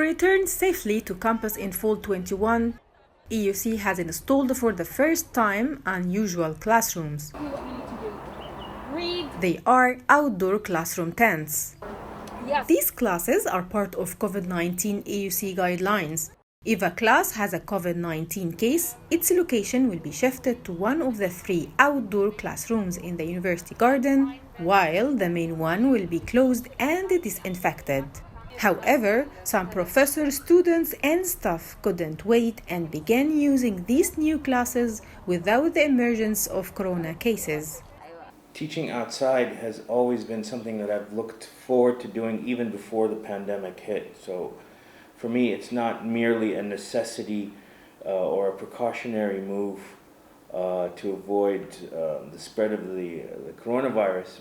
return safely to campus in fall 21, AUC has installed for the first time unusual classrooms. They are outdoor classroom tents. Yes. These classes are part of COVID-19 AUC guidelines. If a class has a COVID-19 case, its location will be shifted to one of the 3 outdoor classrooms in the university garden, while the main one will be closed and disinfected. However, some professors, students, and staff couldn't wait and began using these new classes without the emergence of corona cases. Teaching outside has always been something that I've looked forward to doing even before the pandemic hit. So for me, it's not merely a necessity or a precautionary move to avoid the spread of the coronavirus.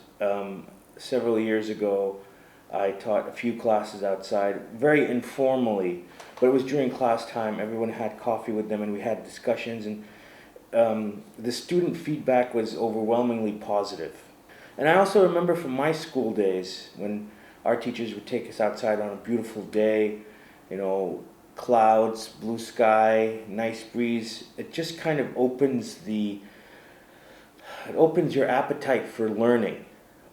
Several years ago, I taught a few classes outside, very informally, but it was during class time. Everyone had coffee with them and we had discussions, and the student feedback was overwhelmingly positive. And I also remember from my school days when our teachers would take us outside on a beautiful day, you know, clouds, blue sky, nice breeze. It just kind of opens your appetite for learning.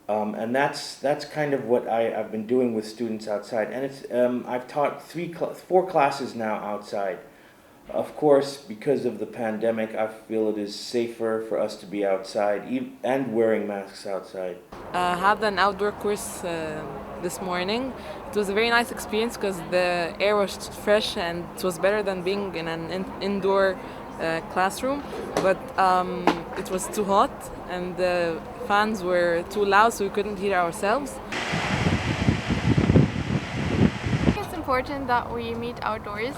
And that's kind of what I've been doing with students outside. And it's I've taught 4 classes now outside. Of course, because of the pandemic, I feel it is safer for us to be outside and wearing masks outside. I had an outdoor course this morning. It was a very nice experience because the air was fresh and it was better than being in an indoor classroom. But it was too hot and the fans were too loud, so we couldn't hear ourselves. It's important that we meet outdoors,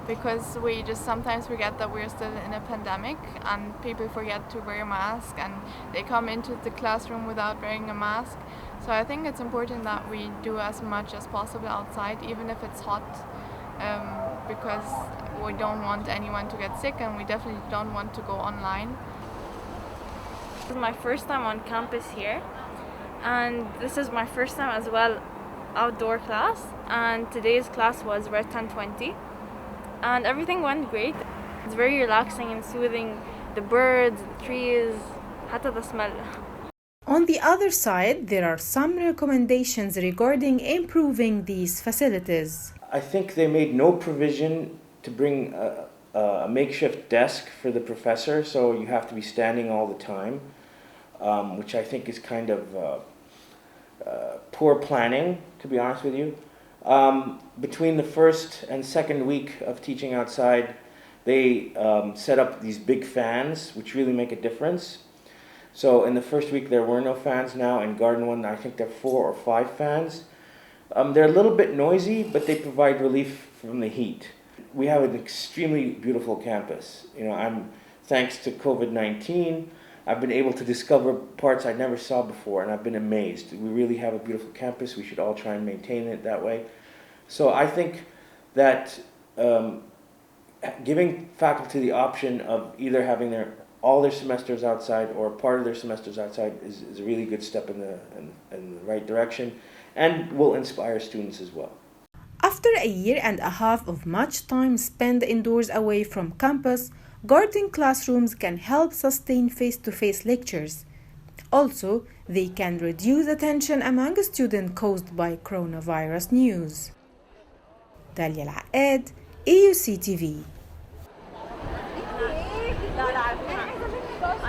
because we just sometimes forget that we're still in a pandemic and people forget to wear a mask and they come into the classroom without wearing a mask. So I think it's important that we do as much as possible outside, even if it's hot, because we don't want anyone to get sick and we definitely don't want to go online. This is my first time on campus here, and this is my first time as well outdoor class, and today's class was Red 1020. And everything went great. It's very relaxing and soothing. The birds, the trees, حتى the smell. On the other side, there are some recommendations regarding improving these facilities. I think they made no provision to bring a makeshift desk for the professor, so you have to be standing all the time, which I think is kind of poor planning, to be honest with you. Between the first and second week of teaching outside, they set up these big fans, which really make a difference. So in the first week there were no fans. Now in Garden 1, I think there are 4 or 5 fans. They're a little bit noisy, but they provide relief from the heat. We have an extremely beautiful campus. You know, thanks to COVID-19, I've been able to discover parts I never saw before, and I've been amazed. We really have a beautiful campus. We should all try and maintain it that way. So I think that giving faculty the option of either having all their semesters outside or part of their semesters outside is a really good step in the right direction, and will inspire students as well. After a year and a half of much time spent indoors away from campus, garden classrooms can help sustain face-to-face lectures. Also, they can reduce attention among students caused by coronavirus news. Dalia El-Akkad, AUCTV.